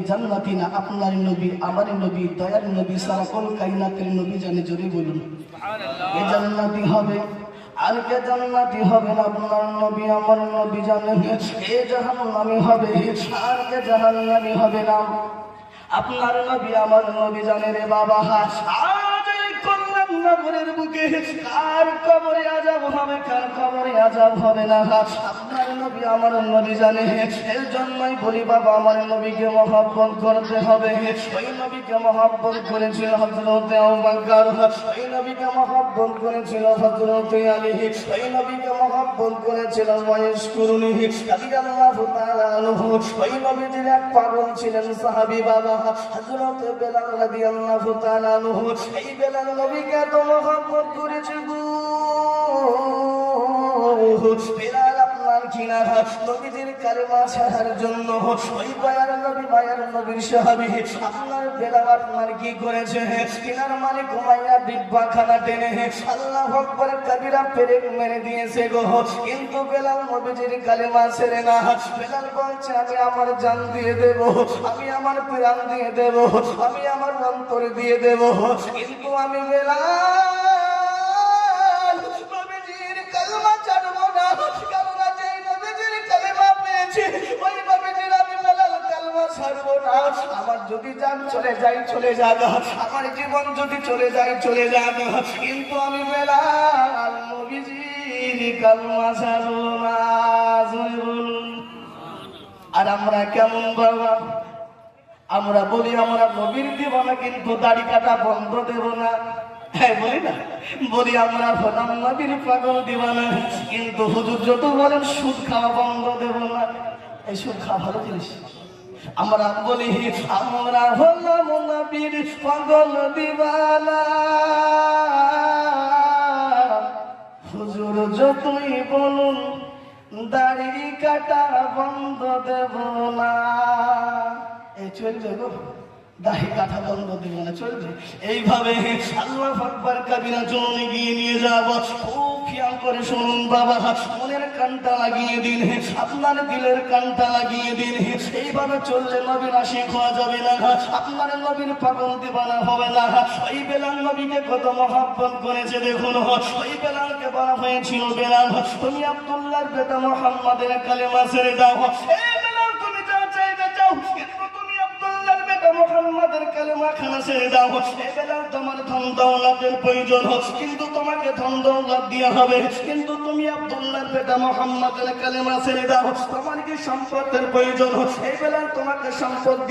জান্নাতি না আপনার নবী, আমার নবী, দয়ার নবী, সারা কল কায়নাতের নবী জানে, জোরে বলুন এ জান্নাতি হবে। আর কে জান্নাতি হবে না? আপনার নবী, আমার নবী জানে। এ জাহান্নামী হবে। আর কে জাহান্নামী হবে না? আপনার নবী, আমার নবী জানে রে বাবা। আজ এই কল্যাণ নগরের বুকে কার কবরে আযাব হবে, কার কবরে আযাব হবে না, আপনার নবী, আমার নবী জানে। এর জন্যই বলি বাবা, আমার নবীকে মহব্বত করতে হবে। ওই নবীকে মহব্বত করেছিল হযরত আবু বকর, ওই নবীকে মহব্বত করেছিল হযরত আলী, ওই নবীকে মহব্বত করেছিল ওয়াইশকুরুনি রাদিয়াল্লাহু তাআলা আনহু। ওই নবীজির এক পাগল ছিলেন সাহাবী বাবা হযরত বেলাল রাদিয়াল্লাহু তাআলা আনহু। এই বেলাল নবীকে এত মহব্বত করেছে গো। বেলাল আপনার কিনা নবীজির কালেমা ছাড়ার জন্য ওই মায়ার নবী, মায়ার নবীর সাহাবী আপনার বেলাল আপনার কি করেছে? কিনার মালিক উমাইয়া ডিব্বাখানা টেনে আল্লাহু আকবার কবিরা পেরেক মেরে দিয়েছে গো। কিন্তু বেলাল নবীজির কালেমা ছেড়ে না। বেলাল বলছে, আমি আমার জান দিয়ে দেব, আমি আমার প্রাণ দিয়ে দেব, আমি আমার অন্তর দিয়ে দেব, কিন্তু আমি বেলাল নবীজির কালেমা ছাড়বো না। কারণ যেই নবীজির কালেমা পেয়েছি ওই নবীজির আমি বেলাল কালেমা ছাড়বো না। আমার যদি জান চলে যায় চলে যাক, আমার জীবন যদি চলে যায় চলে যাক, কিন্তু আমি বেলাল নবীজির কালেমা ছাড়বো না। আর আমরা কেমন বাবা? আমরা বলি আমরা নবীর দিবানা, কিন্তু দাড়ি কাটা বন্ধ দেব না। হ্যাঁ বলি না, বলি আমরা হলাম নবীর পাগল দিবানা, কিন্তু হুজুর যত বলেন সুদ খাওয়া বন্ধ দেব না। এই সুদ খাওয়া ভালো জিনিস। আমরা বলি আমরা হলাম নবীর পাগল দিবানা, হুজুর যতই বলুন দাড়ি কাটা বন্ধ দেব না। এই চলবে গো, দাড়ি কাটা বন্ধ দেব না, চলবে এইভাবে। আল্লাহু আকবার কবিরা জনে গিয়ে নিয়ে যাব। খুব খেয়াল করে শুনুন বাবা, মনের কানটা লাগিয়ে দিন, আপনার দিলের কানটা লাগিয়ে দিন। এইভাবে চললে নবীর আশিক হওয়া যাবে না, আপনার নবীর পাগল দিবানা হবে না। ওই বেলাল নবীকে কত মহব্বত করেছে দেখুন। ওই বেলালকে বলা হয়েছিল, বেলাল তুমি আব্দুল্লাহর বেটা মুহাম্মাদের কালেমা ছেড়ে দাও। এই বেলাল তুমি যা চাইবে চাও, কিন্তু তুমি আব্দুল্লাহর বেটা মুহাম্মাদের কালেমা খানা ছেড়ে দাও। এই বেলাল তোমার ধন দৌলতের প্রয়োজন, কিন্তু তোমাকে ধন দৌলত দেওয়া হবে, কিন্তু তুমি আব্দুল্লাহর বেটা মুহাম্মাদের কালেমা ছেড়ে দাও। তোমার কি সম্পদের প্রয়োজন? এই বেলাল তোমাকে সম্পদ